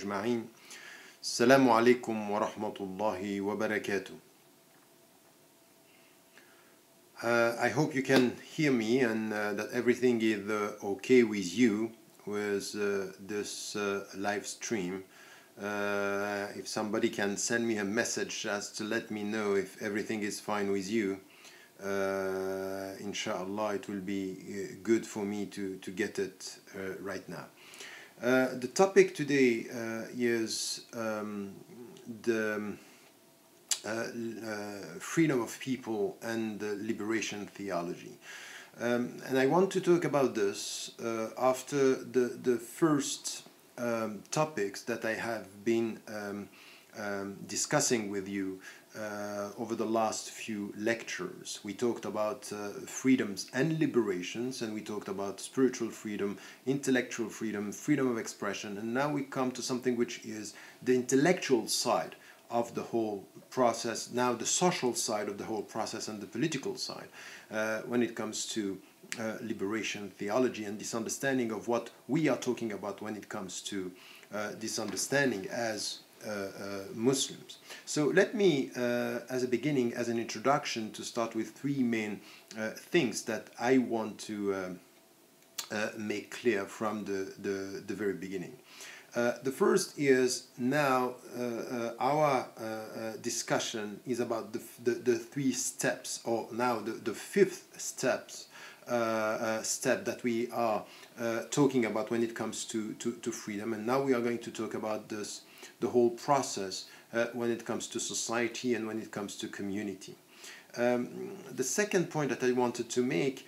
أجمعين. السلام عليكم ورحمة الله وبركاته. I hope you can hear me and that everything is okay with you with this live stream. If somebody can send me a message just to let me know if everything is fine with you, inshallah it will be good for me to get it right now. The topic today is the freedom of people and liberation theology. And I want to talk about this after the first topics that I have been discussing with you over the last few lectures. We talked about freedoms and liberations, and we talked about spiritual freedom, intellectual freedom, freedom of expression, and now we come to something which is the intellectual side of the whole process, now the social side of the whole process and the political side when it comes to liberation theology and this understanding of what we are talking about when it comes to this understanding as Muslims. So let me, as a beginning, as an introduction, to start with three main things that I want to make clear from the very beginning. The first is now our discussion is about the three steps, or now the fifth step that we are talking about when it comes to freedom. And now we are going to talk about the whole process when it comes to society and when it comes to community. The second point that I wanted to make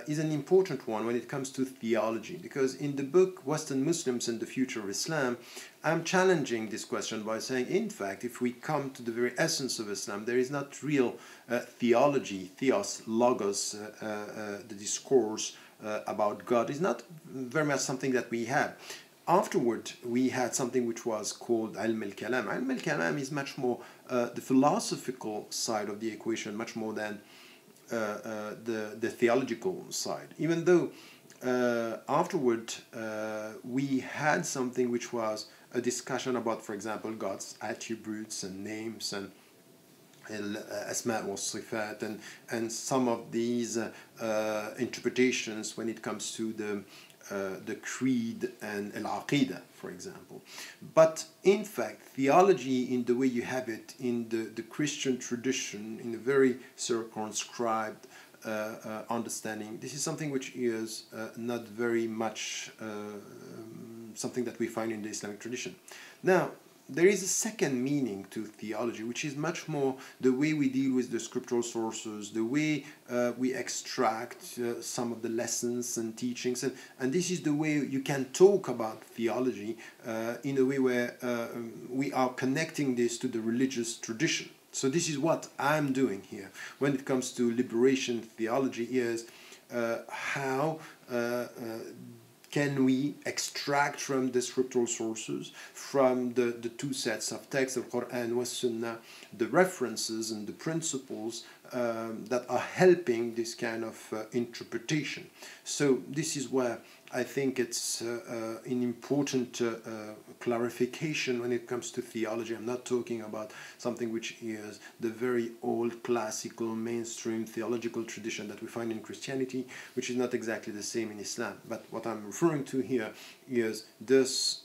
is an important one when it comes to theology, because in the book Western Muslims and the Future of Islam, I'm challenging this question by saying, in fact, if we come to the very essence of Islam, there is not real theology, theos, logos, the discourse about God is not very much something that we have. Afterward, we had something which was called Ilm al-Kalam. Ilm al-Kalam is much more the philosophical side of the equation, much more than the theological side. Even though afterward we had something which was a discussion about, for example, God's attributes and names and Asma wa Sifat and some of these interpretations when it comes to the creed and al-aqidah, for example. But in fact, theology in the way you have it in the Christian tradition, in a very circumscribed understanding, this is something which is not very much something that we find in the Islamic tradition. Now, there is a second meaning to theology, which is much more the way we deal with the scriptural sources, the way we extract some of the lessons and teachings. And this is the way you can talk about theology in a way where we are connecting this to the religious tradition. So this is what I'm doing here. When it comes to liberation theology, is how can we extract from the scriptural sources, from the two sets of texts, the Quran and Sunnah, the references and the principles that are helping this kind of interpretation. So this is where I think it's an important clarification when it comes to theology. I'm not talking about something which is the very old classical mainstream theological tradition that we find in Christianity, which is not exactly the same in Islam. But what I'm referring to here is this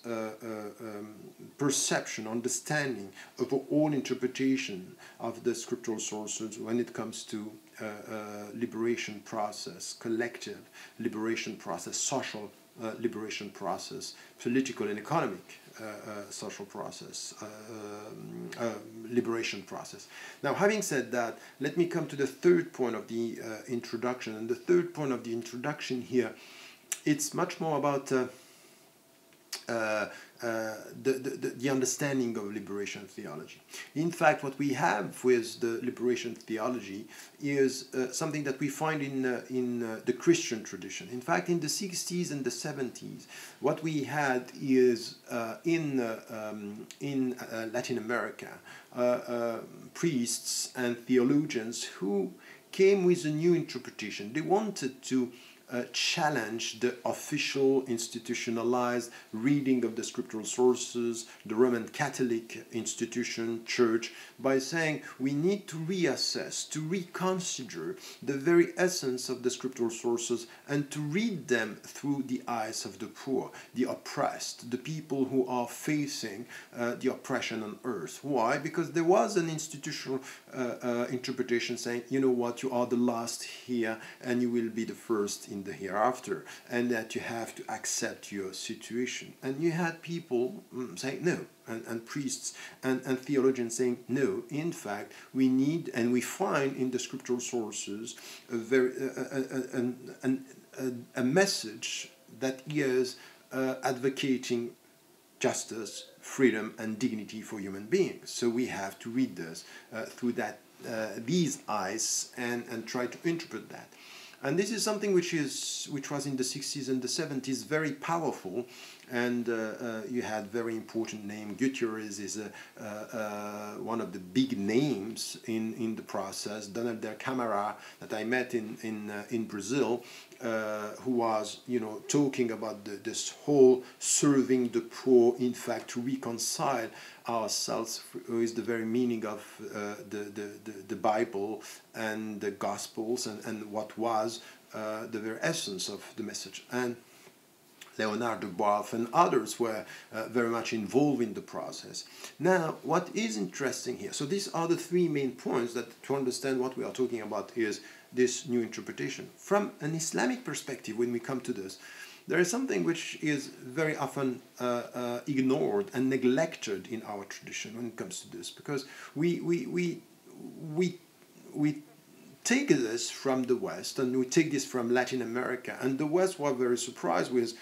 perception, understanding of all interpretation of the scriptural sources when it comes to liberation process, collective liberation process, social liberation process, political and economic social process, liberation process. Now, having said that, let me come to the third point of the introduction. And the third point of the introduction here, it's much more about the understanding of liberation theology. In fact, what we have with the liberation theology is something that we find in the Christian tradition. In fact, in the 60s and the 70s, what we had is in Latin America, priests and theologians who came with a new interpretation. They wanted to challenge the official institutionalized reading of the scriptural sources, the Roman Catholic institution, church, by saying we need to reassess, to reconsider the very essence of the scriptural sources and to read them through the eyes of the poor, the oppressed, the people who are facing the oppression on earth. Why? Because there was an institutional interpretation saying, you know what, you are the last here and you will be the first in the hereafter, and that you have to accept your situation. And you had people saying no, and priests and theologians saying no, in fact we need and we find in the scriptural sources a very a message that is advocating justice, freedom and dignity for human beings. So we have to read this through these eyes and try to interpret that. And this is something which was in the 60s and the 70s very powerful, and you had very important name. Gutierrez is one of the big names in the process. Donald Del Camara, that I met in Brazil, who was talking about this whole serving the poor, in fact to reconcile ourselves is the very meaning of the Bible and the Gospels and what was the very essence of the message. And Leonard Dubois and others were very much involved in the process. Now, what is interesting here, so these are the three main points that to understand what we are talking about is this new interpretation. From an Islamic perspective, when we come to this, there is something which is very often ignored and neglected in our tradition when it comes to this, because we take this from the West and we take this from Latin America, and the West was very surprised with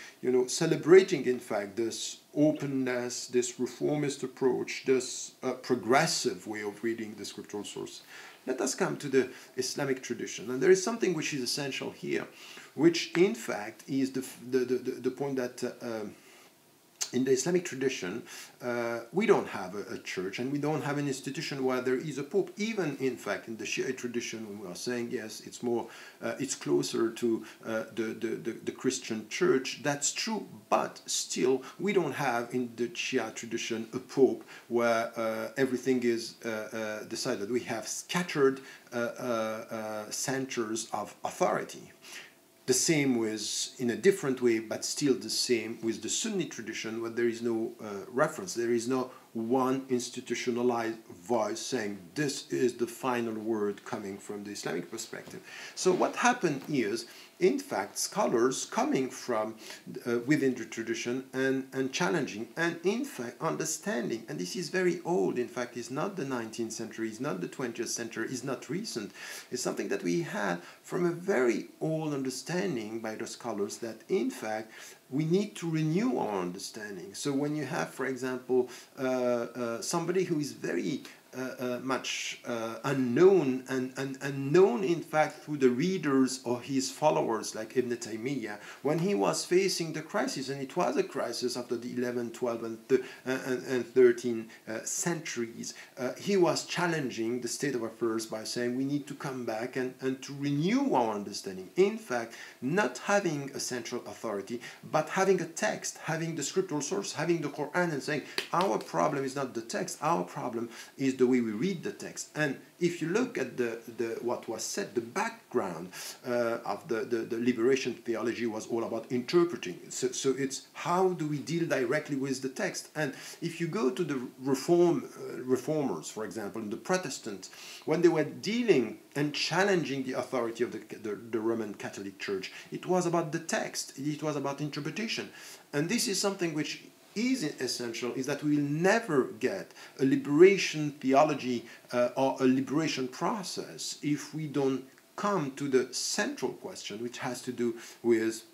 celebrating in fact this openness, this reformist approach, this progressive way of reading the scriptural source. Let us come to the Islamic tradition, and there is something which is essential here, which in fact is the point that in the Islamic tradition, we don't have a church and we don't have an institution where there is a pope. Even in fact in the Shiite tradition, when we are saying yes, it's more, it's closer to the Christian church. That's true, but still we don't have in the Shia tradition a pope where everything is decided. We have scattered centers of authority. The same with, in a different way, but still the same with the Sunni tradition, where there is no reference. There is no one institutionalized voice saying this is the final word coming from the Islamic perspective. So what happened is, in fact, scholars coming from within the tradition and challenging and in fact understanding, and this is very old, in fact it's not the 19th century, it's not the 20th century, it's not recent, it's something that we had from a very old understanding by the scholars that in fact we need to renew our understanding. So when you have, for example, somebody who is very much unknown and known in fact through the readers or his followers like Ibn Taymiyyah, when he was facing the crisis, and it was a crisis after the 11th, 12th and 13th centuries, he was challenging the state of affairs by saying we need to come back and to renew our understanding. In fact, not having a central authority, but having a text, having the scriptural source, having the Quran, and saying our problem is not the text, our problem is the way we read the text. And if you look at what was said, the background of the liberation theology was all about interpreting. So it's how do we deal directly with the text. And if you go to the reformers, for example, and the Protestants, when they were dealing and challenging the authority of the Roman Catholic Church, it was about the text, it was about interpretation. And this is something which is essential, is that we will never get a liberation theology or a liberation process if we don't come to the central question, which has to do with,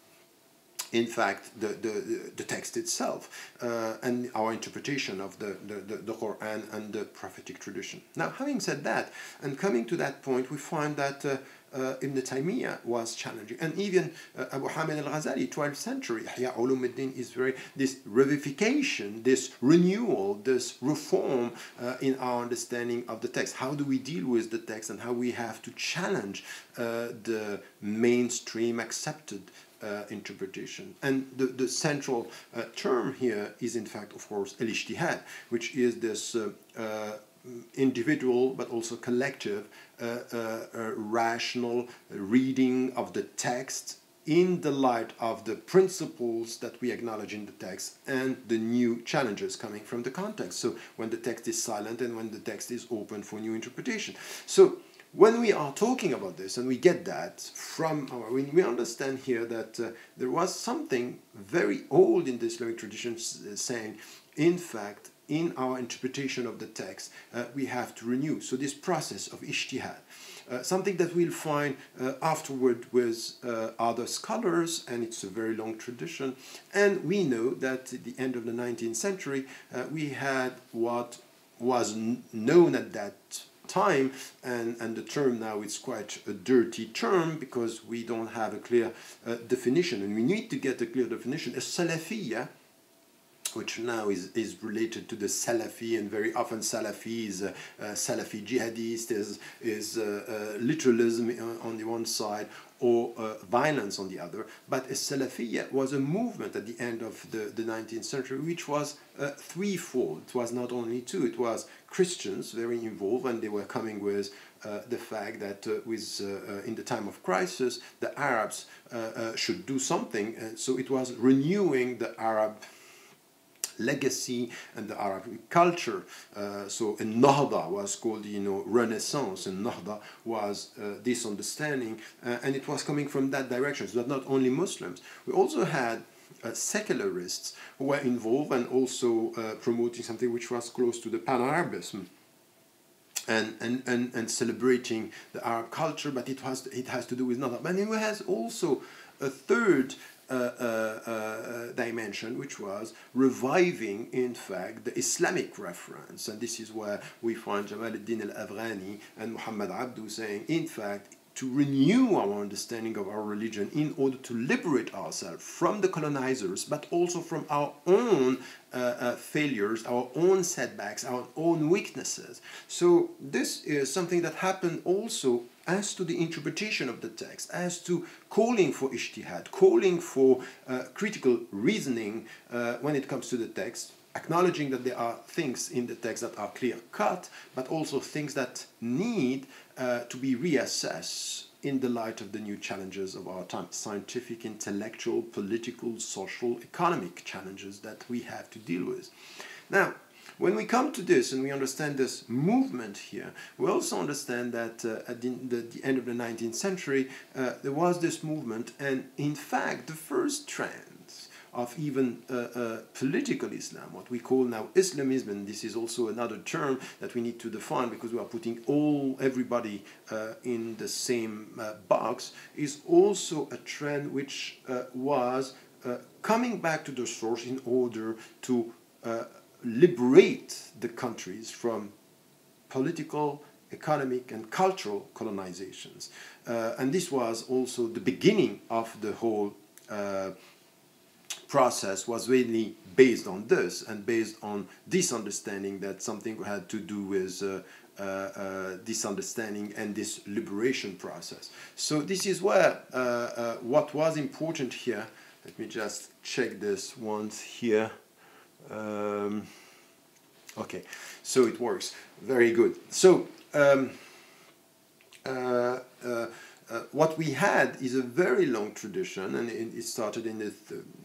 in fact, the text itself and our interpretation of the Quran and the prophetic tradition. Now, having said that, and coming to that point, we find that Ibn Taymiyyah was challenging, and even Abu Hamid al-Ghazali, 12th century, Ihya Ulumuddin is this revivification, this renewal, this reform in our understanding of the text. How do we deal with the text, and how we have to challenge the mainstream accepted interpretation. And the central term here is, in fact, of course, al-ijtihad, which is this individual but also collective rational reading of the text in the light of the principles that we acknowledge in the text and the new challenges coming from the context. So when the text is silent and when the text is open for new interpretation. So when we are talking about this, and we get that from we understand here that there was something very old in the Islamic tradition saying, in fact, in our interpretation of the text, we have to renew. So this process of ijtihad, something that we'll find afterward with other scholars, and it's a very long tradition. And we know that at the end of the 19th century, we had what was known at that time, and the term now is quite a dirty term because we don't have a clear definition, and we need to get a clear definition. A Salafiyya, which now is related to the Salafi, and very often Salafi is Salafi jihadist, is literalism on the one side, or violence on the other. But a Salafiyya was a movement at the end of the 19th century which was threefold. It was not only two, it was Christians very involved, and they were coming with the fact that in the time of crisis, the Arabs should do something. So it was renewing the Arab legacy and the Arabic culture. So a Nahda was called, Renaissance, and Nahda was this understanding, and it was coming from that direction. So that not only Muslims, we also had secularists who were involved and also promoting something which was close to the Pan-Arabism. And celebrating the Arab culture, but it has to do with Nahda. But it has also a third dimension, which was reviving, in fact, the Islamic reference. And this is where we find Jamal al-Din al-Afghani and Muhammad Abdu saying, in fact, to renew our understanding of our religion in order to liberate ourselves from the colonizers, but also from our own failures, our own setbacks, our own weaknesses. So this is something that happened also as to the interpretation of the text, as to calling for ijtihad, calling for critical reasoning when it comes to the text, acknowledging that there are things in the text that are clear-cut, but also things that need to be reassessed in the light of the new challenges of our time, scientific, intellectual, political, social, economic challenges that we have to deal with. Now, when we come to this and we understand this movement here, we also understand that at the end of the 19th century, there was this movement, and in fact, the first trends of even political Islam, what we call now Islamism, and this is also another term that we need to define because we are putting everybody in the same box, is also a trend which was coming back to the source in order to liberate the countries from political, economic, and cultural colonizations. And this was also the beginning of the whole process, was really based on this, and based on this understanding that something had to do with this understanding and this liberation process. So this is where what was important here, let me just check this once here. Okay, so it works. Very good. So what we had is a very long tradition, and it started in the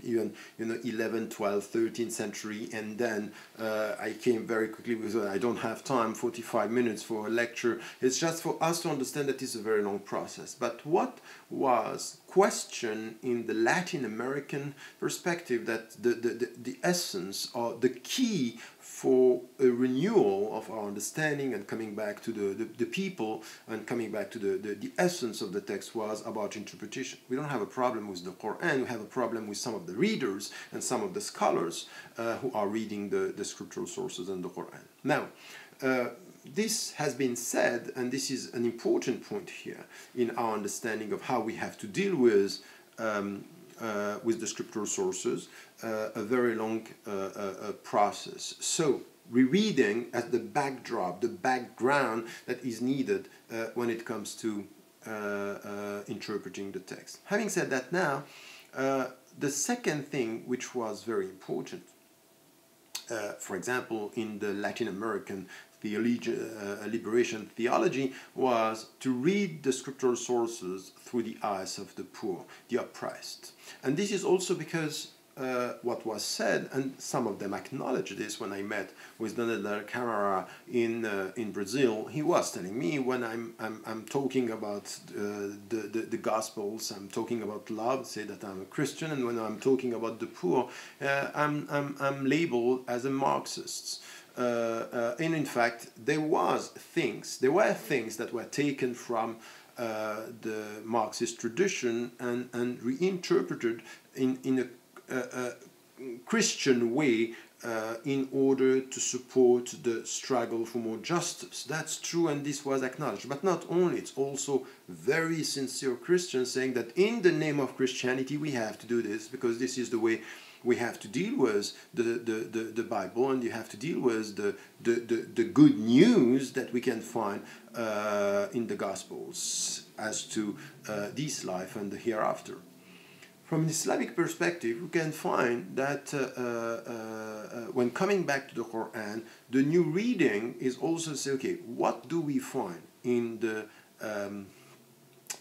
even 11th, 12th, 13th century, and then I came very quickly with I don't have time, 45 minutes for a lecture. It's just for us to understand that it's a very long process. But what was questioned in the Latin American perspective, that the essence or the key for a renewal of our understanding and coming back to the people and coming back to the essence of the text, was about interpretation. We don't have a problem with the Quran, we have a problem with some of the readers and some of the scholars who are reading the scriptural sources and the Quran. Now, this has been said, and this is an important point here in our understanding of how we have to deal with the scriptural sources, a very long process. So, rereading as the backdrop, the background that is needed when it comes to interpreting the text. Having said that now, the second thing which was very important, for example, in the Latin American liberation theology, was to read the scriptural sources through the eyes of the poor, the oppressed. And this is also because what was said, and some of them acknowledged this when I met with Donald Carrara in Brazil. He was telling me, when I'm talking about the Gospels, I'm talking about love, say that I'm a Christian, and when I'm talking about the poor, I'm labeled as a Marxist. And in fact, there were things that were taken from the Marxist tradition and reinterpreted in a Christian way in order to support the struggle for more justice. That's true, and this was acknowledged. But not only, it's also very sincere Christians saying that in the name of Christianity we have to do this, because this is the way we have to deal with the Bible, and you have to deal with the good news that we can find in the Gospels as to this life and the hereafter. From an Islamic perspective, we can find that when coming back to the Quran, the new reading is also say, okay, what do we find in the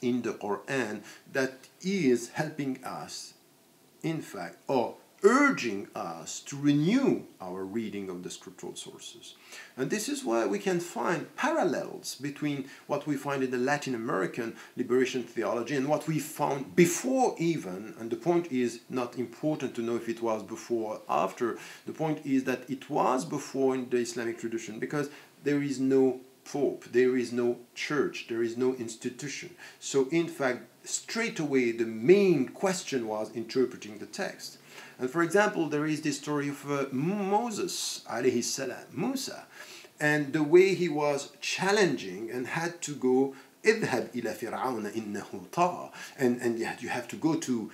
Quran that is helping us, in fact, or urging us to renew our reading of the scriptural sources. And this is why we can find parallels between what we find in the Latin American liberation theology and what we found before even, and the point is not important to know if it was before or after, the point is that it was before in the Islamic tradition, because there is no Pope, there is no church, there is no institution. So in fact, straight away the main question was interpreting the text. And for example, there is this story of Moses, alayhi salam, Musa, and the way he was challenging and had to go, اذهب إلى فرعون إنه طغى, and you have to go to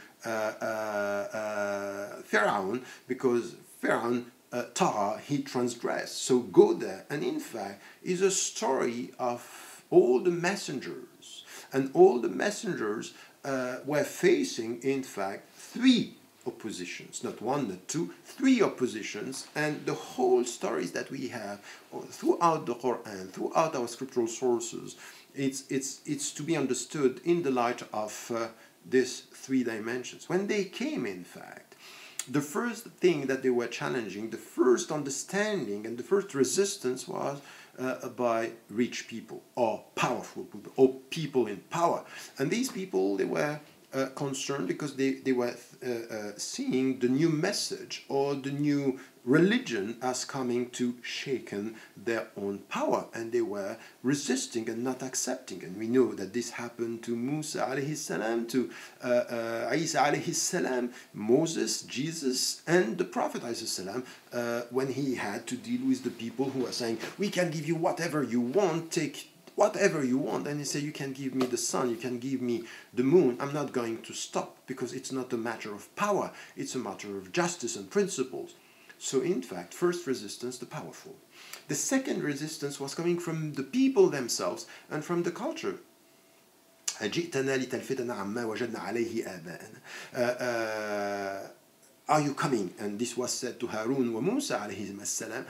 Pharaoh, because Pharaoh طغى, he transgressed. So go there, and in fact is a story of all the messengers, and all the messengers were facing, in fact, three oppositions, not one, not two, three oppositions, and the whole stories that we have throughout the Quran, throughout our scriptural sources, it's to be understood in the light of these three dimensions. When they came, in fact, the first thing that they were challenging, the first understanding and the first resistance was by rich people, or powerful people, or people in power. And these people, they were concerned because they were seeing the new message or the new religion as coming to shaken their own power, and they were resisting and not accepting. And we know that this happened to Musa alayhi salam, to Isa alayhi salam, Moses, Jesus, and the Prophet alayhi salam, when he had to deal with the people who were saying, we can give you whatever you want, take whatever you want. And he said, you can give me the sun, you can give me the moon, I'm not going to stop, because it's not a matter of power, it's a matter of justice and principles. So in fact, first resistance, the powerful. The second resistance was coming from the people themselves and from the culture. Are you coming? And this was said to Harun wa Musa alayhi salam,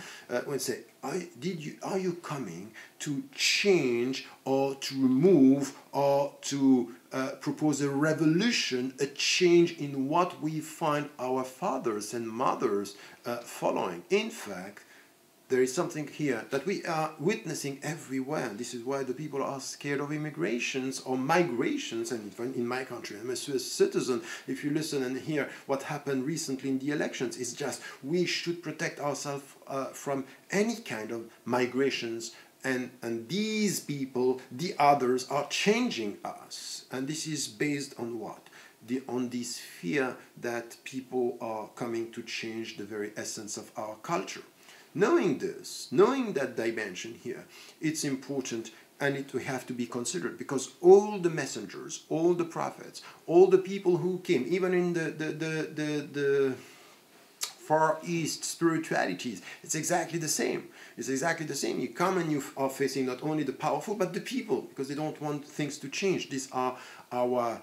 when say, are you coming to change or to remove or to propose a revolution, a change in what we find our fathers and mothers following? In fact, there is something here that we are witnessing everywhere. This is why the people are scared of immigrations or migrations. And in my country, I'm a Swiss citizen. If you listen and hear what happened recently in the elections, it's just we should protect ourselves from any kind of migrations. And these people, the others, are changing us. And this is based on what? On this fear that people are coming to change the very essence of our culture. Knowing this, knowing that dimension here, it's important, and it will have to be considered, because all the messengers, all the prophets, all the people who came, even in the Far East spiritualities, it's exactly the same. It's exactly the same. You come and you are facing not only the powerful, but the people, because they don't want things to change. These are our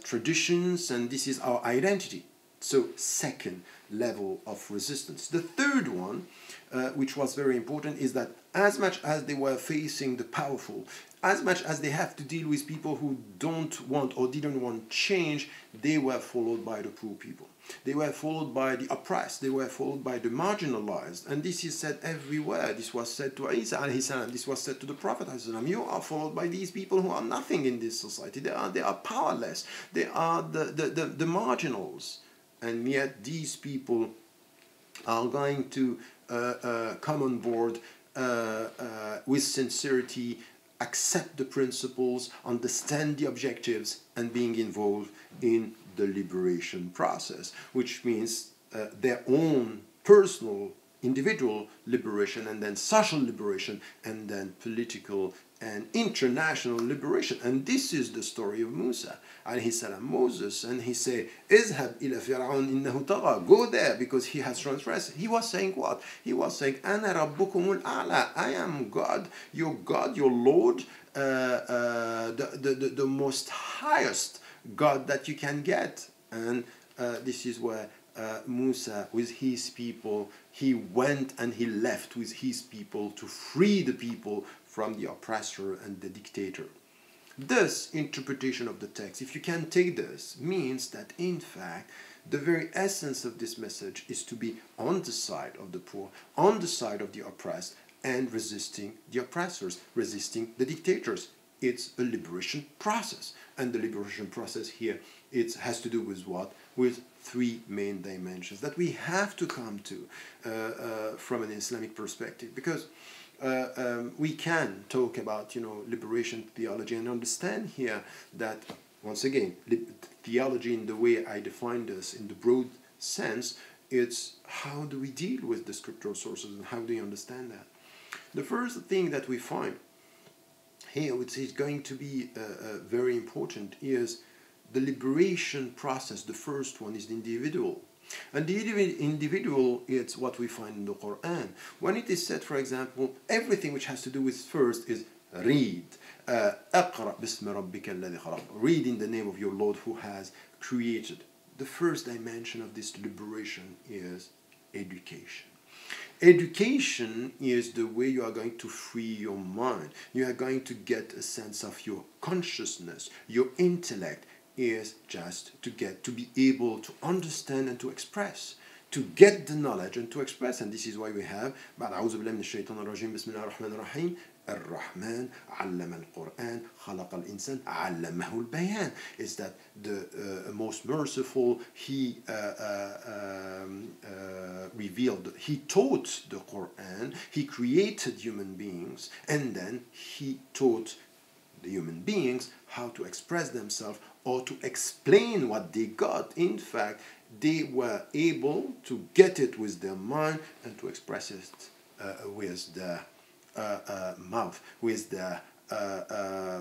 traditions, and this is our identity. So, second level of resistance. The third one, which was very important, is that as much as they were facing the powerful, as much as they have to deal with people who don't want or didn't want change, they were followed by the poor people. They were followed by the oppressed. They were followed by the marginalized. And this is said everywhere. This was said to Isa alayhi salam. This was said to the Prophet alayhi salam. You are followed by these people who are nothing in this society. They are powerless. They are the marginals. And yet these people are going to come on board with sincerity, accept the principles, understand the objectives, and being involved in the liberation process, which means their own personal, individual liberation, and then social liberation, and then political and international liberation. And this is the story of Musa alayhi salam, Moses, and he say, "Izhab ila Fir'aun innahu tagha." Go there because he has transgressed. He was saying what? He was saying, "Ana rabbukumul a'la." I am God, your Lord, the most highest God that you can get. And this is where Musa, with his people, he went and he left with his people to free the people from the oppressor and the dictator. This interpretation of the text, if you can take this, means that in fact the very essence of this message is to be on the side of the poor, on the side of the oppressed, and resisting the oppressors, resisting the dictators. It's a liberation process. And the liberation process here, it has to do with what? With three main dimensions that we have to come to from an Islamic perspective. Because we can talk about, liberation theology and understand here that, once again, theology in the way I define this, in the broad sense, it's how do we deal with the scriptural sources and how do you understand that? The first thing that we find here, which is going to be very important, is the liberation process. The first one is the individual. And the individual, it's what we find in the Quran. When it is said, for example, everything which has to do with first is read. اقرأ باسم ربك الذي خلق. Read in the name of your Lord who has created. The first dimension of this liberation is education. Education is the way you are going to free your mind. You are going to get a sense of your consciousness, your intellect, is just to be able to understand and to express, to get the knowledge and to express. And this is why we have أعوذ بالله من الشيطان الرجيم بسم الله الرحمن الرحيم الرحمن علم القرآن خلق الإنسان علمه البيان. Is that the most merciful, he revealed, he taught the Quran, he created human beings, and then he taught the human beings how to express themselves or to explain what they got. In fact, they were able to get it with their mind and to express it with their mouth, with their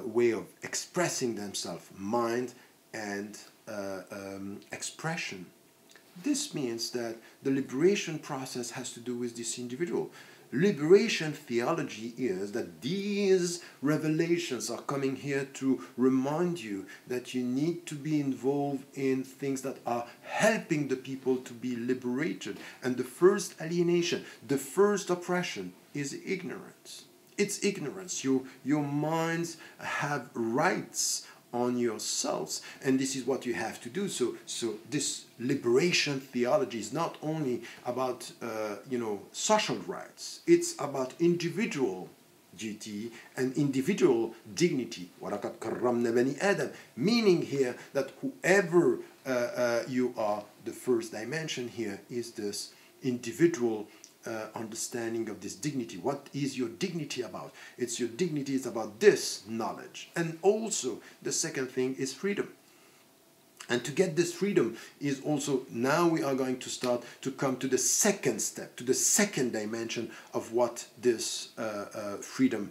way of expressing themselves, mind and expression. This means that the liberation process has to do with this individual. Liberation theology is that these revelations are coming here to remind you that you need to be involved in things that are helping the people to be liberated. And the first alienation, the first oppression is ignorance. It's ignorance. Your minds have rights on yourselves, and this is what you have to do. So this liberation theology is not only about social rights. It's about individual duty and individual dignity. وَلَقَدْ كَرَّمْنَا بَنِي آدَمَ. Meaning here that whoever you are, the first dimension here is this individual understanding of this dignity. What is your dignity about? Your dignity is about this knowledge. And also the second thing is freedom. And to get this freedom is also, now we are going to start to come to the second step, to the second dimension of what this freedom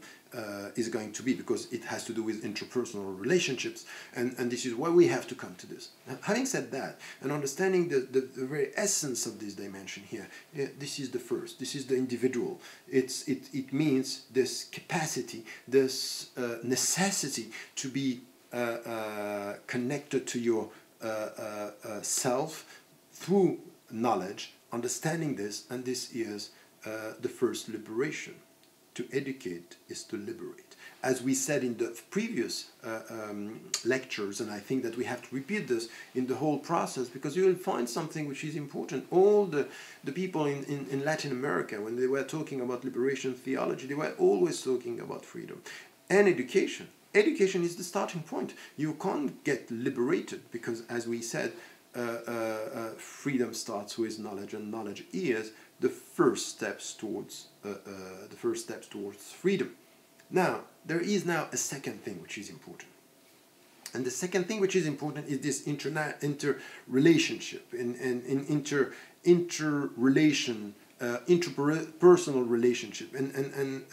is going to be, because it has to do with interpersonal relationships, and this is why we have to come to this. Having said that, and understanding the very essence of this dimension here, this is the first, this is the individual. It means this capacity, this necessity to be connected to your self through knowledge, understanding this, and this is the first liberation. To educate is to liberate. As we said in the previous lectures, and I think that we have to repeat this in the whole process, because you will find something which is important. All the people in Latin America, when they were talking about liberation theology, they were always talking about freedom and education. Education is the starting point. You can't get liberated because, as we said, freedom starts with knowledge, and knowledge is the first steps towards freedom. Now, there is now a second thing which is important, and the second thing which is important is this interrelationship, interpersonal relationship, and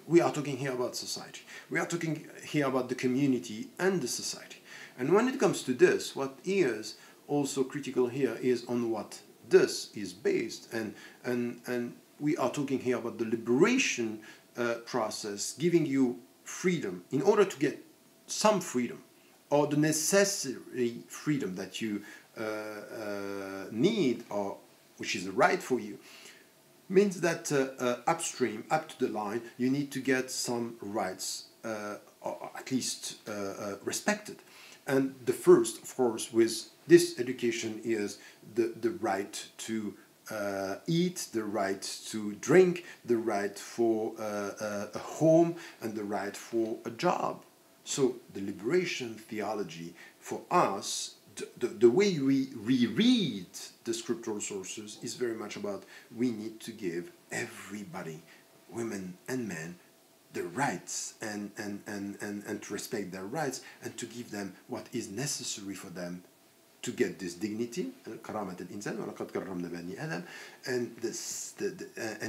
we are talking here about society. We are talking here about the community and the society. And when it comes to this, what is also critical here is on what this is based. And we are talking here about the liberation process, giving you freedom in order to get some freedom, or the necessary freedom that you need, or which is right for you. Means that upstream, up to the line, you need to get some rights, or at least respected. And the first, of course, with this education is the right to eat, the right to drink, the right for a home, and the right for a job. So the liberation theology for us, the way we reread the scriptural sources is very much about we need to give everybody, women and men, the rights and to respect their rights, and to give them what is necessary for them to get this dignity, and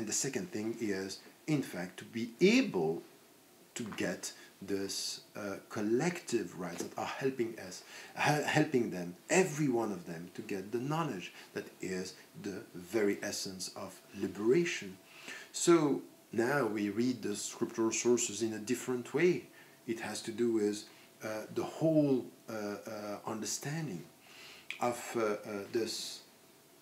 the second thing is, in fact, to be able to get this collective rights that are helping them, every one of them, to get the knowledge that is the very essence of liberation. So now we read the scriptural sources in a different way. It has to do with the whole understanding of this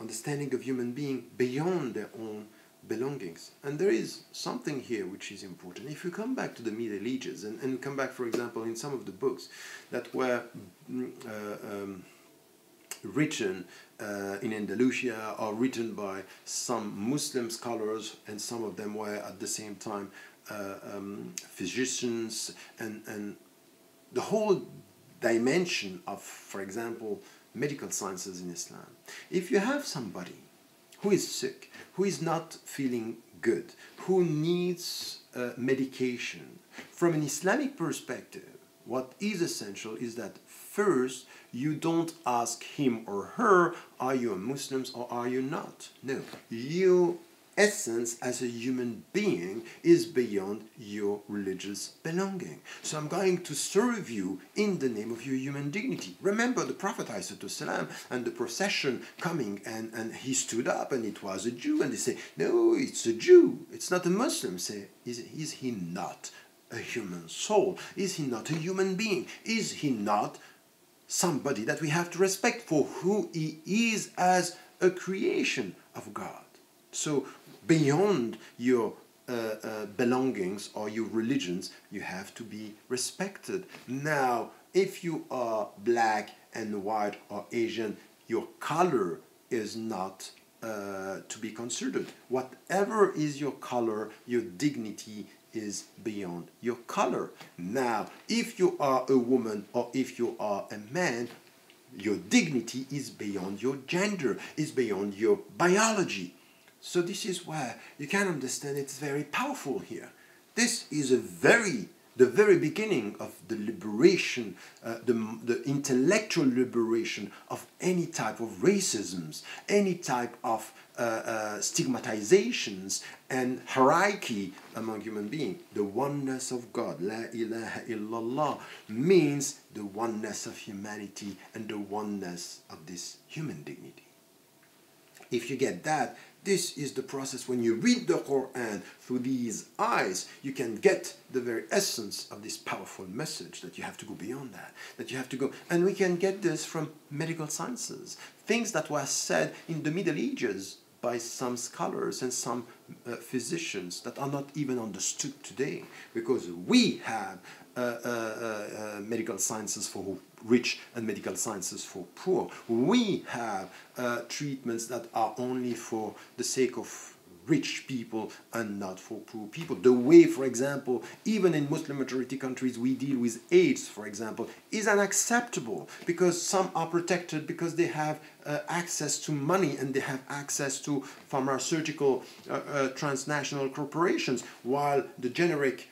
understanding of human being beyond their own belongings. And there is something here which is important. If you come back to the Middle Ages and come back, for example, in some of the books that were written in Andalusia, or written by some Muslim scholars, and some of them were at the same time physicians, and the whole dimension of, for example, medical sciences in Islam. If you have somebody who is sick, who is not feeling good, who needs medication, from an Islamic perspective, what is essential is that first, you don't ask him or her, are you a Muslim or are you not? No. Your essence as a human being is beyond your religious belonging. So I'm going to serve you in the name of your human dignity. Remember the Prophet ﷺ and the procession coming, and he stood up and it was a Jew, and they say, no, it's a Jew, it's not a Muslim. Say, is he not a human soul? Is he not a human being? Is he not somebody that we have to respect for who he is as a creation of God? So beyond your belongings or your religions, you have to be respected. Now, if you are black and white or Asian, your color is not to be considered. Whatever is your color, your dignity is beyond your color. Now, if you are a woman or if you are a man, your dignity is beyond your gender, is beyond your biology. So this is where you can understand it's very powerful here. This is a very the very beginning of the liberation, the intellectual liberation of any type of racisms, any type of stigmatizations and hierarchy among human beings. The oneness of God, La ilaha illallah, means the oneness of humanity and the oneness of this human dignity. If you get that, this is the process. When you read the Quran through these eyes, you can get the very essence of this powerful message, that you have to go beyond that, that you have to go. And we can get this from medical sciences, things that were said in the Middle Ages by some scholars and some physicians that are not even understood today, because we have medical sciences for rich and medical sciences for poor. We have treatments that are only for the sake of rich people and not for poor people. The way, for example, even in Muslim majority countries we deal with AIDS, for example, is unacceptable, because some are protected because they have access to money and they have access to pharmaceutical transnational corporations, while the generic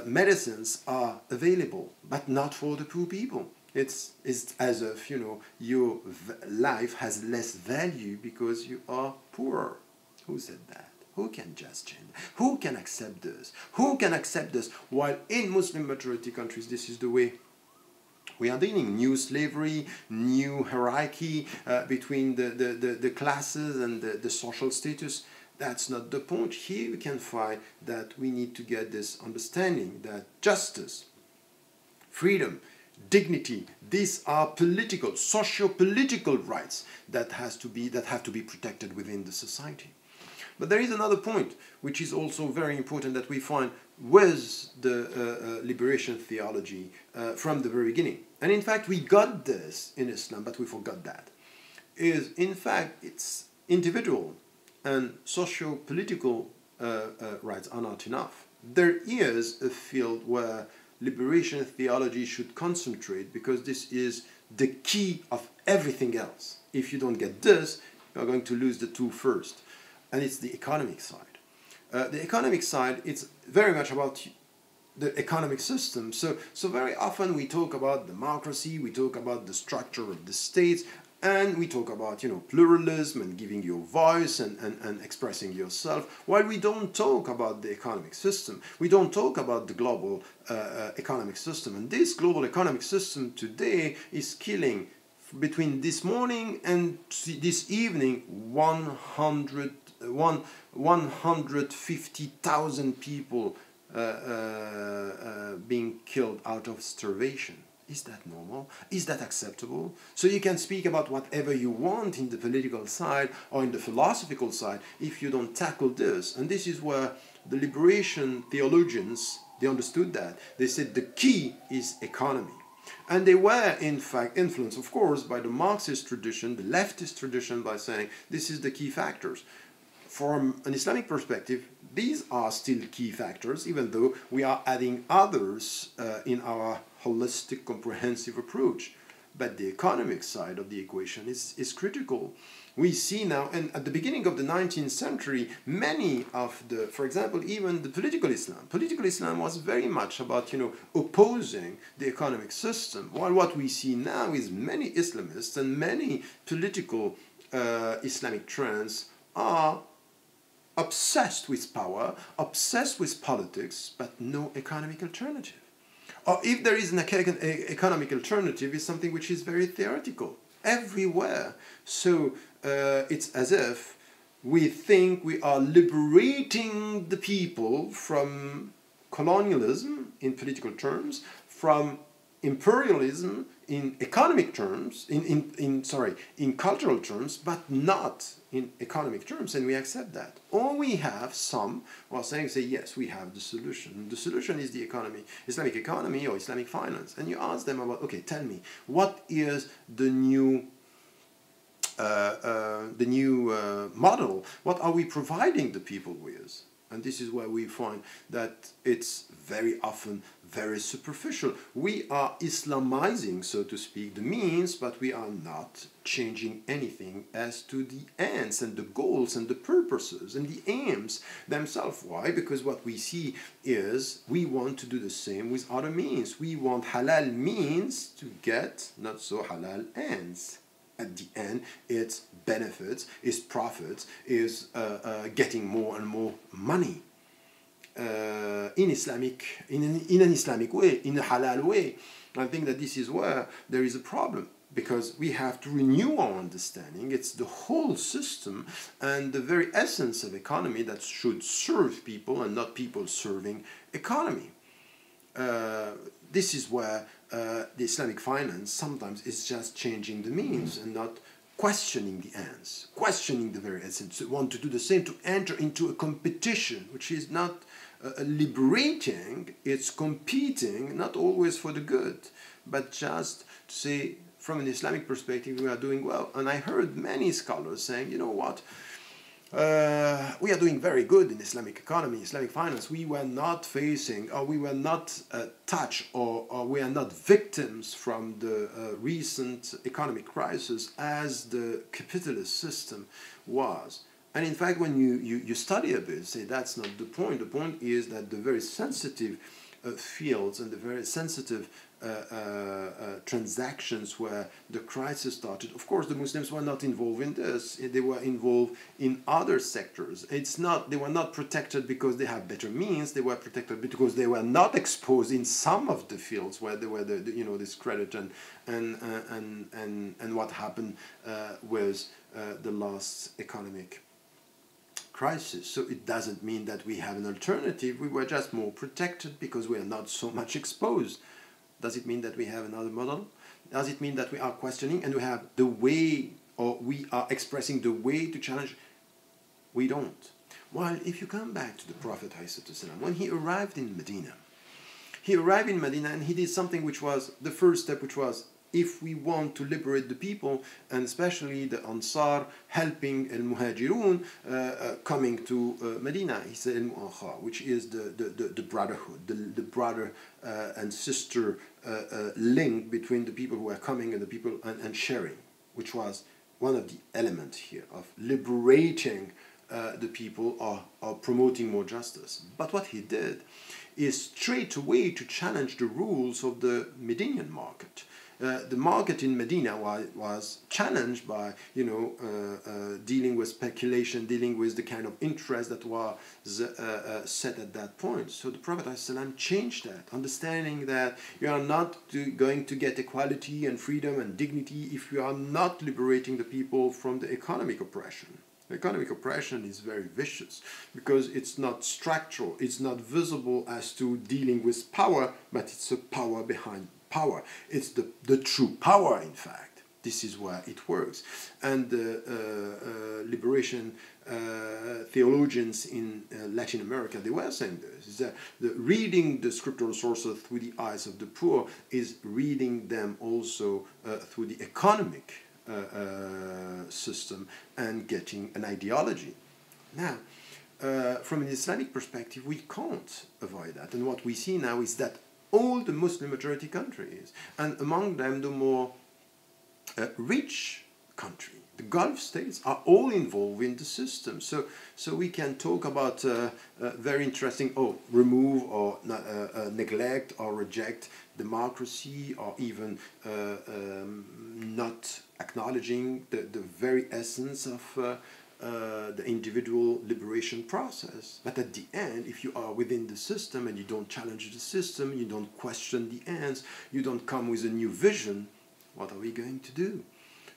medicines are available, but not for the poor people. It's as if, you know, your life has less value because you are poorer. Who said that? Who can just change? Who can accept this? Who can accept this? While in Muslim majority countries, this is the way we are dealing. New slavery, new hierarchy between the classes and the social status. That's not the point. Here we can find that we need to get this understanding that justice, freedom, dignity, these are political, socio-political rights that have to be protected within the society. But there is another point which is also very important that we find with the liberation theology from the very beginning. And in fact, we got this in Islam, but we forgot that. Is in fact, it's individual and socio-political rights are not enough. There is a field where liberation theology should concentrate, because this is the key of everything else. If you don't get this, you're going to lose the two first. And it's the economic side. The economic side, it's very much about the economic system. So very often we talk about democracy, we talk about the structure of the states, and we talk about, you know, pluralism and giving your voice and expressing yourself, while we don't talk about the economic system. We don't talk about the global economic system. And this global economic system today is killing, between this morning and this evening, 150,000 people being killed out of starvation. Is that normal? Is that acceptable? So you can speak about whatever you want in the political side or in the philosophical side if you don't tackle this. And this is where the liberation theologians, they understood that. They said the key is economy. And they were, in fact, influenced, of course, by the Marxist tradition, the leftist tradition, by saying this is the key factors. From an Islamic perspective, these are still key factors, even though we are adding others in our holistic, comprehensive approach. But the economic side of the equation is critical. We see now, and at the beginning of the 19th century, many of the, for example, even the political Islam was very much about, you know, opposing the economic system. While what we see now is many Islamists and many political Islamic trends are obsessed with power, obsessed with politics, but no economic alternative. Or if there is an economic alternative, it's something which is very theoretical everywhere. So it's as if we think we are liberating the people from colonialism in political terms, from imperialism in economic terms, in cultural terms, but not in economic terms, and we accept that. Or we have some who are saying, yes, we have the solution. The solution is the economy, Islamic economy or Islamic finance. And you ask them about, okay, tell me, what is the new model? What are we providing the people with? And this is where we find that it's very often very superficial. We are Islamizing, so to speak, the means, but we are not changing anything as to the ends and the goals and the purposes and the aims themselves. Why? Because what we see is we want to do the same with other means. We want halal means to get not so halal ends. At the end, its benefits, its profits, is getting more and more money. In an Islamic way, in a halal way. I think that this is where there is a problem, because we have to renew our understanding. It's the whole system and the very essence of economy that should serve people and not people serving economy. This is where the Islamic finance sometimes is just changing the means and not questioning the ends, questioning the very essence. They want to do the same, to enter into a competition, which is not liberating, it's competing, not always for the good, but just to say, from an Islamic perspective, we are doing well. And I heard many scholars saying, you know what, we are doing very good in Islamic economy, Islamic finance. We were not facing, or we were not touched, or we are not victims from the recent economic crisis as the capitalist system was. And in fact, when you study a bit, say that's not the point. The point is that the very sensitive fields and the very sensitive transactions where the crisis started, of course, the Muslims were not involved in this. They were involved in other sectors. They were not protected because they have better means. They were protected because they were not exposed in some of the fields where there were this credit and what happened with the last economic crisis. So it doesn't mean that we have an alternative. We were just more protected because we are not so much exposed. Does it mean that we have another model? Does it mean that we are questioning and we have the way, or we are expressing the way to challenge? We don't. While if you come back to the Prophet ﷺ, when he arrived in Medina and he did something which was the first step, which was, if we want to liberate the people, and especially the Ansar helping al-Muhajirun coming to Medina, he said al-Mu'akha, which is the brotherhood, the brother and sister link between the people who are coming and the people and sharing, which was one of the elements here of liberating the people or promoting more justice. But what he did is straight away to challenge the rules of the Medinian market. The market in Medina was challenged by, dealing with speculation, dealing with the kind of interest that was set at that point. So the Prophet ﷺ changed that, understanding that you are not going to get equality and freedom and dignity if you are not liberating the people from the economic oppression. Economic oppression is very vicious because it's not structural, it's not visible as to dealing with power, but it's a power behind power. It's the true power, in fact. This is where it works. And liberation theologians in Latin America, they were saying this, is that reading the scriptural sources through the eyes of the poor is reading them also through the economic system and getting an ideology. Now, from an Islamic perspective, we can't avoid that. And what we see now is that all the Muslim majority countries, and among them the more rich countries, the Gulf states, are all involved in the system. So we can talk about very interesting, remove or neglect or reject democracy, or even not acknowledging the very essence of the individual liberation process. But at the end, if you are within the system and you don't challenge the system, you don't question the ends, you don't come with a new vision, what are we going to do?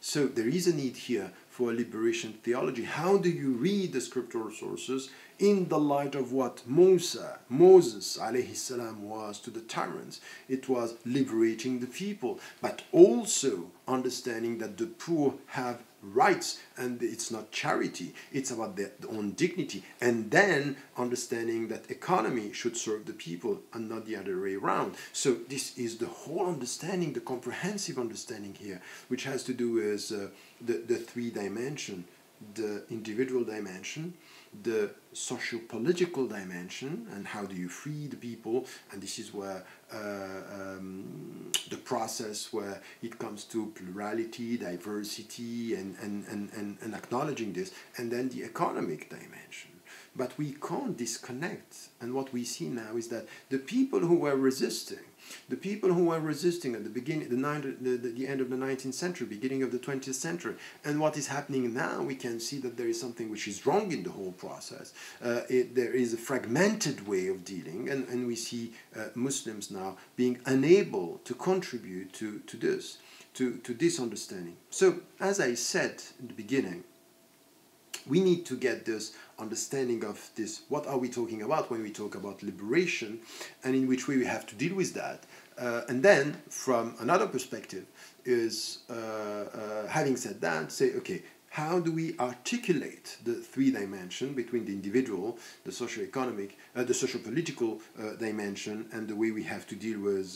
So there is a need here for a liberation theology. How do you read the scriptural sources in the light of what Moses alayhi salam was to the tyrants? It was liberating the people, but also understanding that the poor have rights, and it's not charity, it's about their own dignity, and then understanding that economy should serve the people and not the other way around. So this is the whole understanding, the comprehensive understanding here, which has to do with the three dimension, the individual dimension, the socio-political dimension and how do you free the people, and this is where the process where it comes to plurality, diversity, and acknowledging this, and then the economic dimension. But we can't disconnect, and what we see now is that the people who were resisting, at the beginning, the end of the 19th century, beginning of the 20th century, and what is happening now, we can see that there is something which is wrong in the whole process. There is a fragmented way of dealing, and we see Muslims now being unable to contribute to this understanding. So, as I said in the beginning, we need to get this understanding of this. What are we talking about when we talk about liberation, and in which way we have to deal with that? And then, from another perspective, is having said that, say, okay, how do we articulate the three dimensions between the individual, the socio-economic, the socio-political dimension, and the way we have to deal with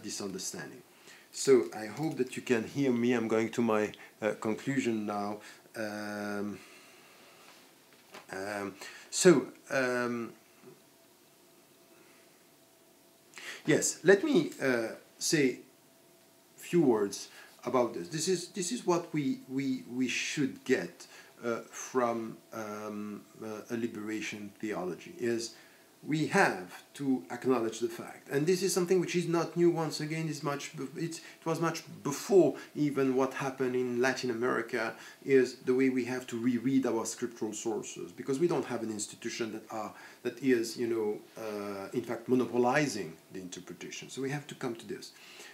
this understanding? So I hope that you can hear me. I'm going to my conclusion now. Yes, let me say a few words about this. This is what we should get from a liberation theology, is we have to acknowledge the fact, and this is something which is not new. Once again, it was much before even what happened in Latin America, is the way we have to reread our scriptural sources, because we don't have an institution that is in fact monopolizing the interpretation. So we have to come to this.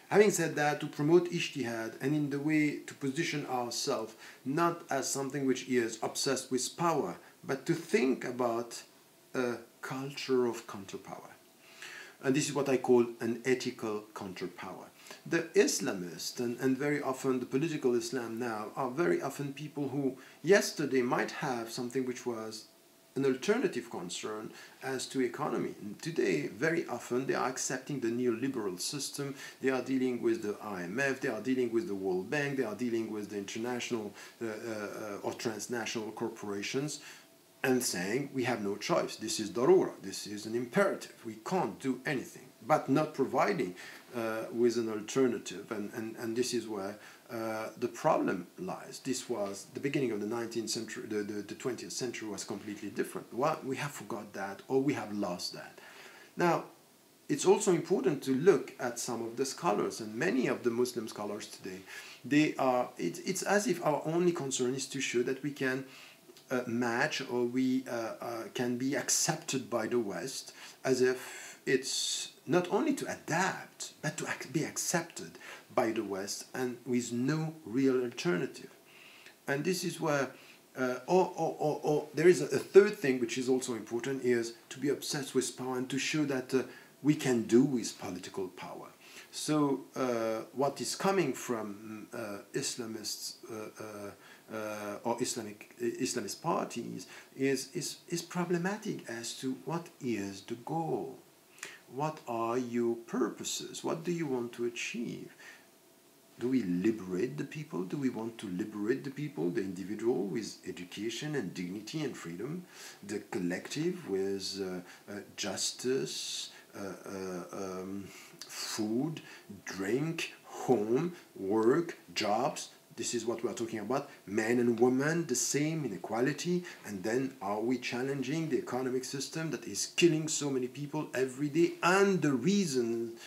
Having said that, to promote ijtihad, and in the way to position ourselves not as something which is obsessed with power, but to think about a culture of counterpower. And this is what I call an ethical counterpower. The Islamists, and very often the political Islam now, are very often people who yesterday might have something which was an alternative concern as to economy. And today, very often, they are accepting the neoliberal system. They are dealing with the IMF, they are dealing with the World Bank, they are dealing with the international or transnational corporations, and saying, we have no choice. This is darura. This is an imperative. We can't do anything, but not providing with an alternative. And this is where the problem lies. This was the beginning of the 19th century. The 20th century was completely different. Well, we have forgot that, or we have lost that. Now, it's also important to look at some of the scholars, and many of the Muslim scholars today, it's as if our only concern is to show that we can match, or we can be accepted by the West, as if it's not only to adapt, but to be accepted by the West, and with no real alternative. And this is where, or there is a third thing which is also important, is to be obsessed with power and to show that we can do with political power. So what is coming from Islamists or Islamist parties is problematic as to what is the goal. What are your purposes? What do you want to achieve? Do we liberate the people? Do we want to liberate the people, the individual, with education and dignity and freedom, the collective with justice, food, drink, home, work, jobs? This is what we are talking about. Men and women, the same in equality. And then are we challenging the economic system that is killing so many people every day? And the reason,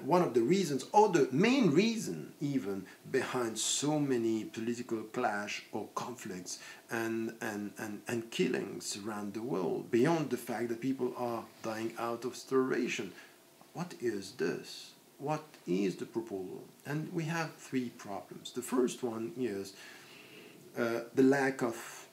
one of the reasons, or the main reason even, behind so many political clash or conflicts and killings around the world, beyond the fact that people are dying out of starvation. What is this? What is the proposal? And we have three problems. The first one is the lack of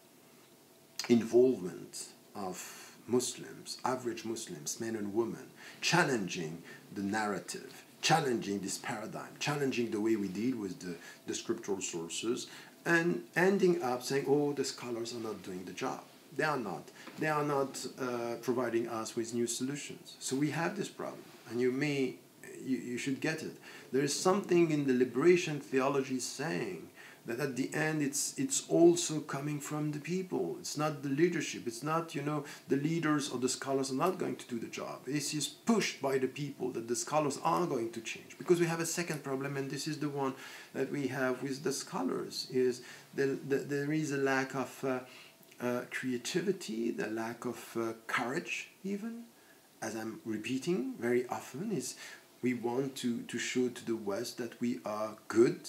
involvement of Muslims, average Muslims, men and women, challenging the narrative, challenging this paradigm, challenging the way we deal with the scriptural sources, and ending up saying, oh, the scholars are not doing the job. They are not. They are not providing us with new solutions. So we have this problem, and you should get it. There is something in the liberation theology saying that at the end it's also coming from the people. It's not the leadership. It's not, you know, the leaders or the scholars are not going to do the job. This is pushed by the people, that the scholars are going to change. Because we have a second problem, and this is the one that we have with the scholars, is there is a lack of creativity, the lack of courage even. As I'm repeating very often, is we want to show to the West that we are good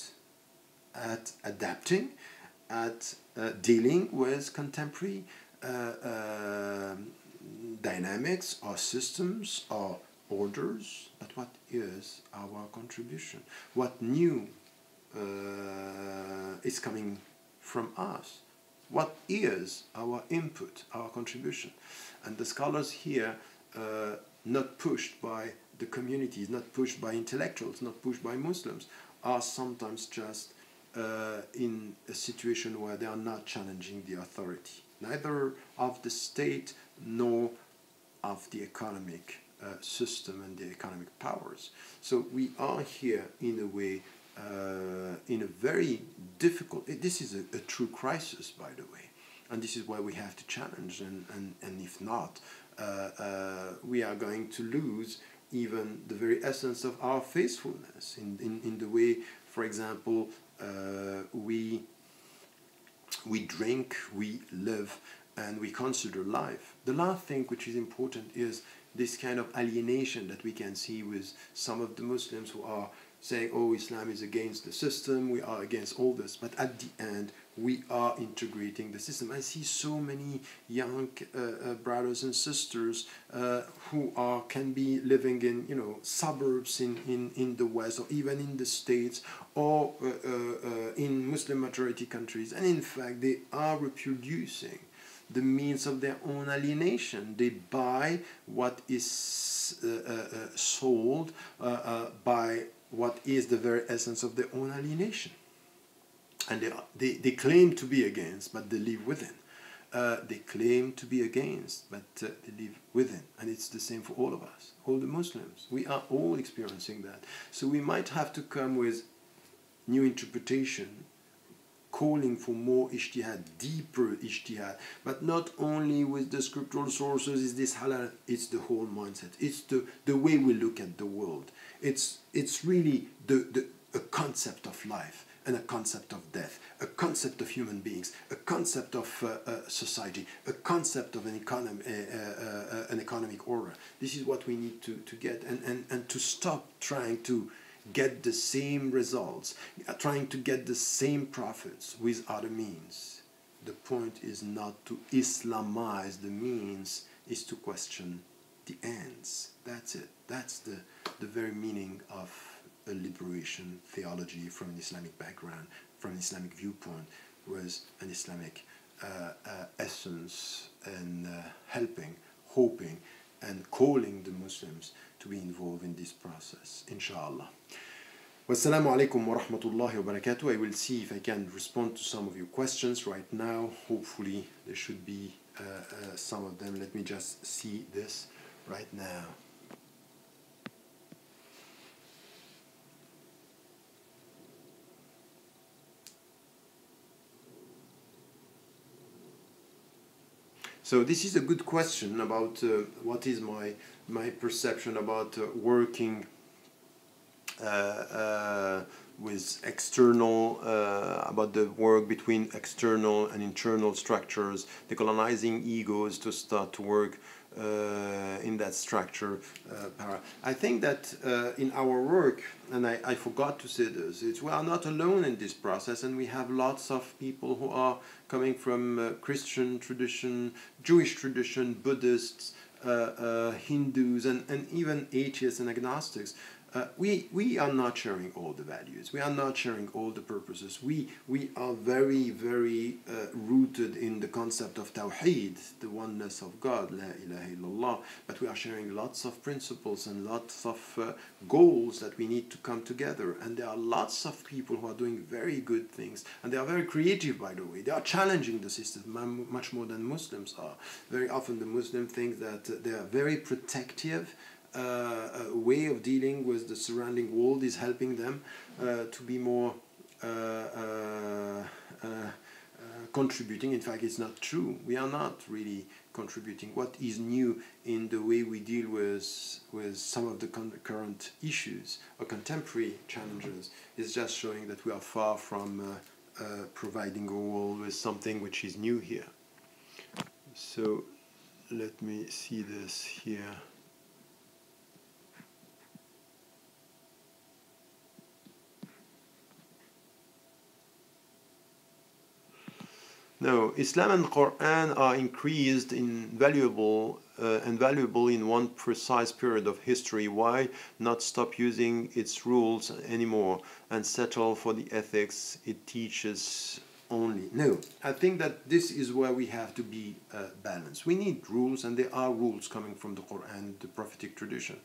at adapting, at dealing with contemporary dynamics or systems or orders. But what is our contribution? What new is coming from us? What is our input, our contribution? And the scholars here, not pushed by the communities, not pushed by intellectuals, not pushed by Muslims, are sometimes just in a situation where they are not challenging the authority, neither of the state nor of the economic system and the economic powers. So we are here in a way, in a very difficult, this is a true crisis, by the way, and this is why we have to challenge, and if not, we are going to lose even the very essence of our faithfulness in the way, for example, we drink, we live, and we consider life. The last thing which is important is this kind of alienation that we can see with some of the Muslims who are saying, oh, Islam is against the system, we are against all this, but at the end we are integrating the system. I see so many young brothers and sisters who can be living in, you know, suburbs in the West, or even in the States, or in Muslim majority countries, and in fact they are reproducing the means of their own alienation. They buy what is sold by what is the very essence of their own alienation. And they claim to be against, but they live within. They claim to be against, but they live within. And it's the same for all of us, all the Muslims. We are all experiencing that. So we might have to come with new interpretation, calling for more ijtihad, deeper ijtihad, but not only with the scriptural sources, is this halal, it's the whole mindset. It's the way we look at the world. It's really a concept of life, and a concept of death, a concept of human beings, a concept of society, a concept of an economic order. This is what we need to get, and to stop trying to get the same results, trying to get the same profits with other means. The point is not to Islamize the means, is to question the ends. That's it. That's the very meaning of a liberation theology from an Islamic background, from an Islamic viewpoint, with an Islamic essence, and helping, hoping, and calling the Muslims to be involved in this process, inshallah. Wassalamu alaikum wa rahmatullahi wa barakatuh. I will see if I can respond to some of your questions right now. Hopefully there should be some of them. Let me just see this right now. So this is a good question about what is my perception about working with external, about the work between external and internal structures, decolonizing egos to start to work in that structure. I think that in our work, and I forgot to say this, we are not alone in this process, and we have lots of people who are coming from Christian tradition, Jewish tradition, Buddhists, Hindus, and even atheists and agnostics. We are not sharing all the values. We are not sharing all the purposes. We are very, very rooted in the concept of Tawheed, the oneness of God, La ilaha illallah. But we are sharing lots of principles and lots of goals that we need to come together. And there are lots of people who are doing very good things. And they are very creative, by the way. They are challenging the system much more than Muslims are. Very often the Muslims think that they are very protective. A way of dealing with the surrounding world is helping them to be more contributing. In fact, it's not true. We are not really contributing. What is new in the way we deal with some of the current issues or contemporary challenges is just showing that we are far from providing a world with something which is new here. So let me see this here. No, Islam and Quran are increased in valuable in one precise period of history. Why not stop using its rules anymore and settle for the ethics it teaches only? No, I think that this is where we have to be balanced. We need rules, and there are rules coming from the Quran, the prophetic tradition.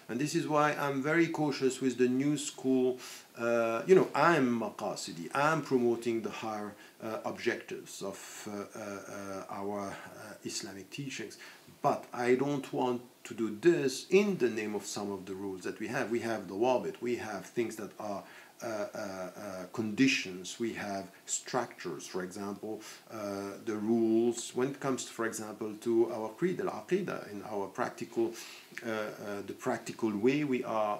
And this is why I'm very cautious with the new school. I'm Maqasidi. I'm promoting the higher objectives of our Islamic teachings. But I don't want to do this in the name of some of the rules that we have. We have the wabit. We have things that are conditions. We have structures, for example, the rules when it comes, for example, to our creed, al-aqidah, in our practical, the practical way we are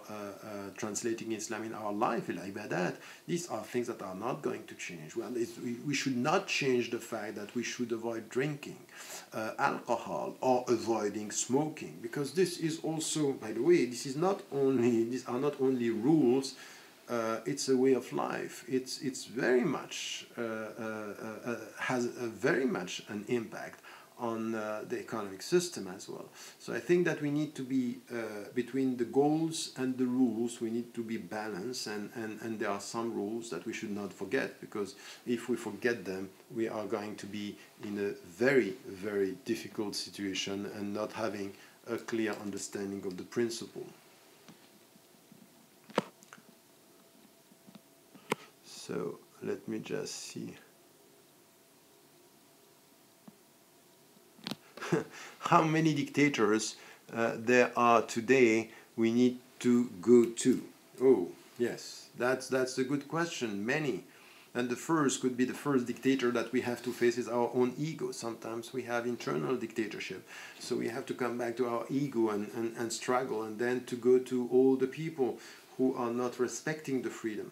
translating Islam in our life, al-ibadat. These are things that are not going to change. Well, we should not change the fact that we should avoid drinking alcohol or avoiding smoking, because this is also, by the way, these are not only rules. It's a way of life. It's very much has very much an impact on the economic system as well. So I think that we need to be between the goals and the rules. We need to be balanced, and there are some rules that we should not forget, because if we forget them, we are going to be in a very, very difficult situation and not having a clear understanding of the principle. So let me just see. How many dictators there are today we need to go to? Oh, yes, that's a good question. Many. And the first could be the first dictator that we have to face is our own ego. Sometimes we have internal dictatorship. So we have to come back to our ego and struggle, and then to go to all the people who are not respecting the freedom.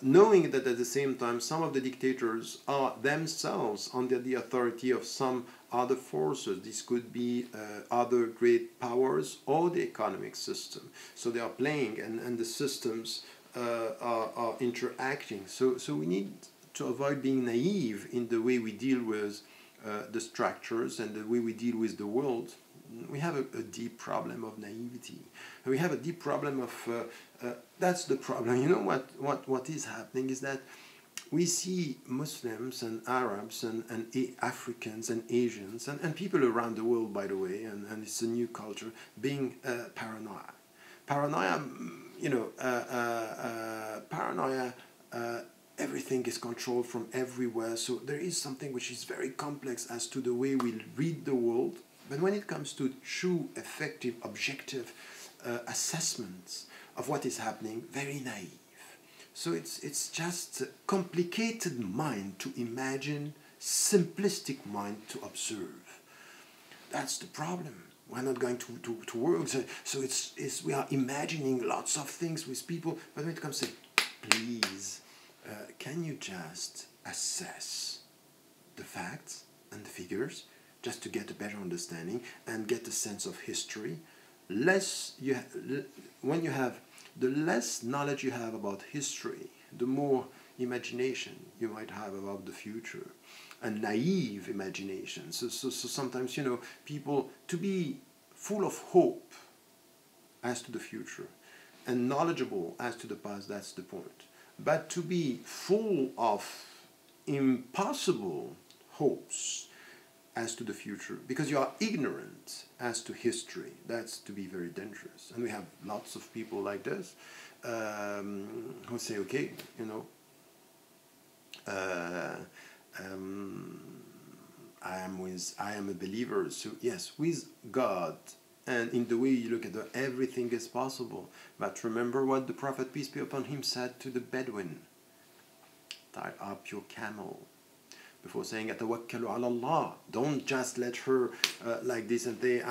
Knowing that at the same time some of the dictators are themselves under the authority of some other forces. This could be other great powers or the economic system. So they are playing, and the systems are interacting. So we need to avoid being naive in the way we deal with the structures and the way we deal with the world. We have a deep problem of naivety. We have a deep problem of that's the problem. You know what is happening is that we see Muslims and Arabs and Africans and Asians and people around the world, by the way, and it's a new culture, being paranoia. Paranoia, paranoia, everything is controlled from everywhere. So there is something which is very complex as to the way we read the world. But when it comes to true, effective, objective assessments of what is happening, very naive. So it's just a complicated mind to imagine, simplistic mind to observe. That's the problem. We're not going to work. So we are imagining lots of things with people, but when it comes to, please, can you just assess the facts and the figures, just to get a better understanding and get a sense of history? When you have the less knowledge you have about history, the more imagination you might have about the future, a naive imagination. So sometimes, people, to be full of hope as to the future and knowledgeable as to the past, that's the point. But to be full of impossible hopes as to the future, because you are ignorant as to history, that's to be very dangerous. And we have lots of people like this who say, okay, I am a believer, so yes, with God, and in the way you look at it, everything is possible. But remember what the Prophet, peace be upon him, said to the Bedouin. tie up your camel. Before saying atawakkalu ala Allah, don't just let her like this and they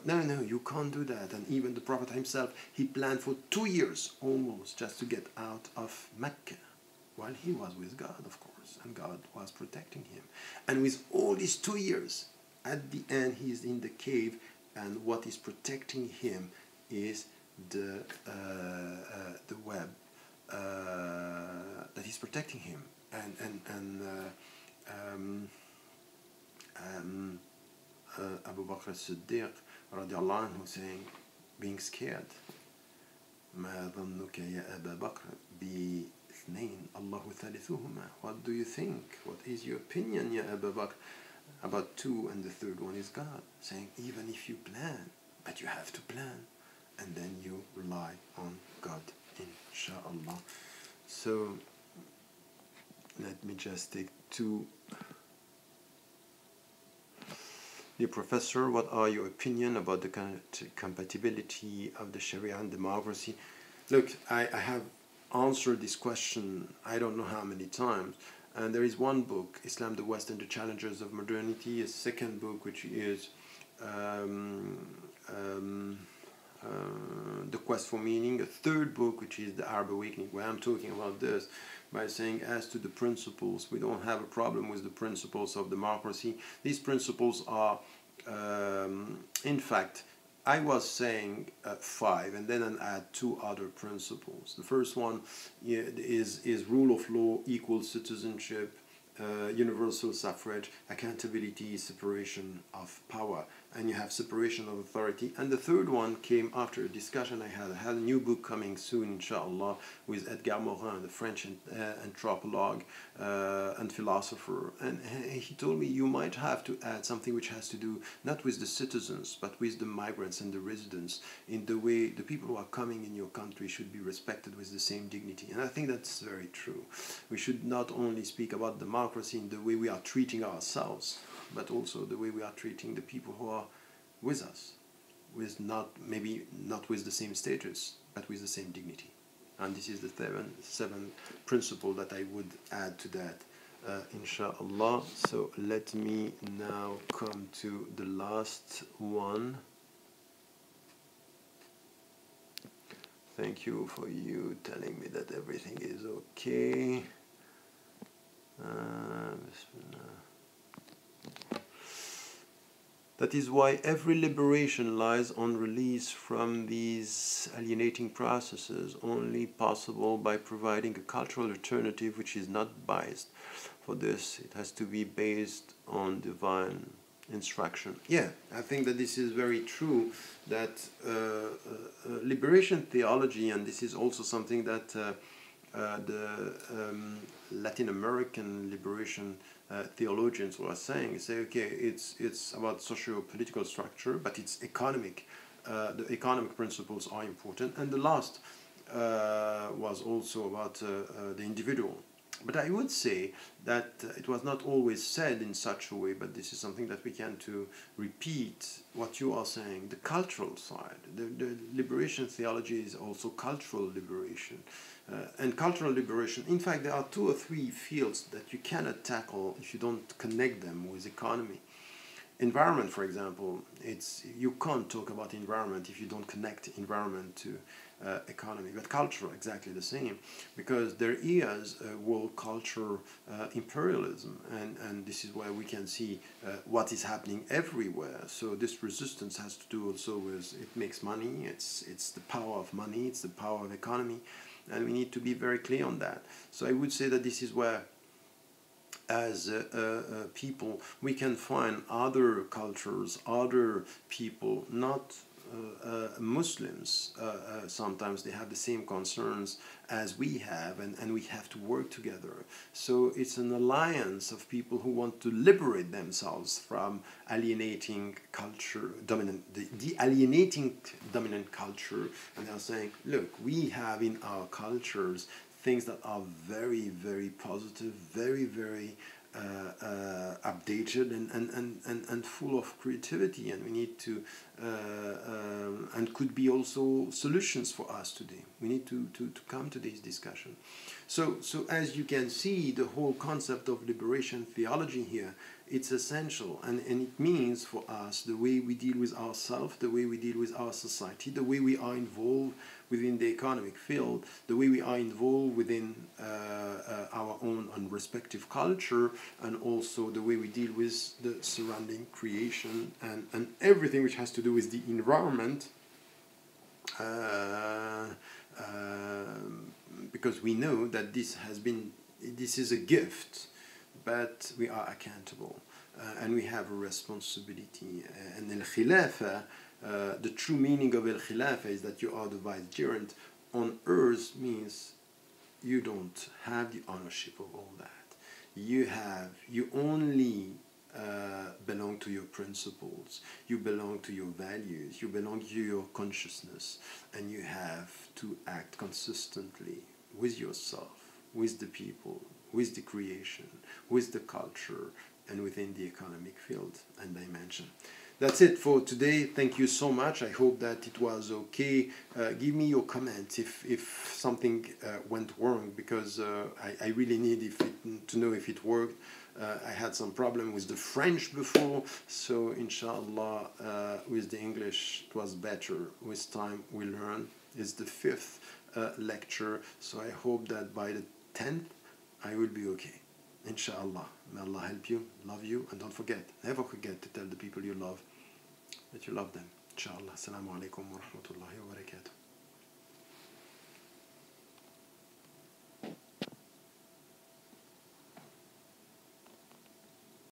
no, you can't do that. And even the Prophet himself, he planned for 2 years almost just to get out of Mecca, while he was with God, of course, and God was protecting him. And with all these 2 years, at the end he's in the cave, and what is protecting him is the web that is protecting him. Abu Bakr as-Siddiq radiallahu anhu saying, being scared, ما ظنك يا أبا بكر باثنين الله ثالثهما. What do you think? What is your opinion, ya Abu Bakr, about two and the third one is God? Saying, even if you plan, but you have to plan, and then you rely on God, inshallah. So let me just take two. Dear Professor, what are your opinion about the compatibility of the Sharia and democracy? Look, I have answered this question I don't know how many times, and there is one book, Islam, the West and the Challenges of Modernity, a second book which is The Quest for Meaning, a third book which is The Arab Awakening, where I'm talking about this by saying, as to the principles, we don't have a problem with the principles of democracy. These principles are, in fact, I was saying 5, and then I add 2 other principles. The first one is rule of law, equal citizenship, universal suffrage, accountability, separation of power, and you have separation of authority. And the third one came after a discussion I had. I had a new book coming soon, inshallah, with Edgar Morin, the French anthropologue and philosopher. And he told me you might have to add something which has to do not with the citizens, but with the migrants and the residents, in the way the people who are coming in your country should be respected with the same dignity. And I think that's very true. We should not only speak about democracy in the way we are treating ourselves, but also the way we are treating the people who are with us, with maybe not with the same status, but with the same dignity. And this is the seventh principle that I would add to that, inshallah. So let me now come to the last one. Thank you for you telling me that everything is okay. That is why every liberation lies on release from these alienating processes, only possible by providing a cultural alternative which is not biased. For this, it has to be based on divine instruction. Yeah, I think that this is very true, that liberation theology, and this is also something that the Latin American liberation theologians were saying, say, okay, it's about socio-political structure, but it's economic. The economic principles are important, and the last was also about the individual. But I would say that it was not always said in such a way, but this is something that we can to repeat what you are saying, the cultural side. The liberation theology is also cultural liberation. And cultural liberation, in fact, there are 2 or 3 fields that you cannot tackle if you don't connect them with economy. Environment, for example, you can't talk about environment if you don't connect environment to economy. But culture, exactly the same, because there is a world culture imperialism, and this is where we can see what is happening everywhere. So this resistance has to do also with, it makes money, it's the power of money, it's the power of economy, and we need to be very clear on that. So I would say that this is where, as people, we can find other cultures, other people, not Muslims. Sometimes they have the same concerns as we have, and we have to work together. So it's an alliance of people who want to liberate themselves from alienating culture, the alienating dominant culture, and they're saying, look, we have in our cultures things that are very, very positive, very, very updated and full of creativity, and we need to and could be also solutions for us today. We need to come to this discussion. So as you can see, the whole concept of liberation theology here, it's essential, and it means for us the way we deal with ourselves, the way we deal with our society, the way we are involved within the economic field, the way we are involved within our own and respective culture, and also the way we deal with the surrounding creation and everything which has to do with the environment, because we know that this is a gift, but we are accountable, and we have a responsibility. And al-Khilafah, the true meaning of al-Khilafah is that you are the vicegerent on earth, means you don't have the ownership of all that. You only belong to your principles, you belong to your values, you belong to your consciousness, and you have to act consistently with yourself, with the people, with the creation, with the culture, and within the economic field and dimension. That's it for today. Thank you so much. I hope that it was okay. Give me your comments if something went wrong, because I really need to know if it worked. I had some problem with the French before, so inshallah with the English it was better. With time we learn. It's the 5th lecture, so I hope that by the 10th I will be okay. Inshallah. May Allah help you, love you, and don't forget, never forget to tell the people you love that you love them. Inshallah. Assalamu alaikum wa rahmatullahi wa barakatuh.